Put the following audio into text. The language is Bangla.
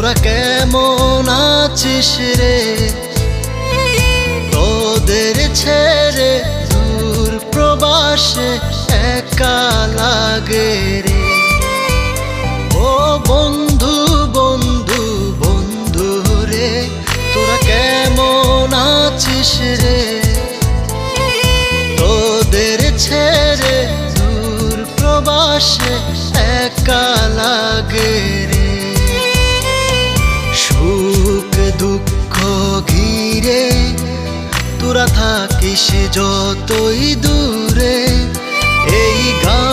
তোরা কেমন আছিস রে? তোদের ছেড়ে দূর প্রবাসে একা লাগে রে। ও বন্ধু বন্ধু বন্ধু রে, তোরা কেমন আছিস রে? তোদের ছেড়ে দূর প্রবাসে একা লাগে রে। সুখ দুঃখ ঘিরে তোরা থাকিস যতই দূরে, এই গান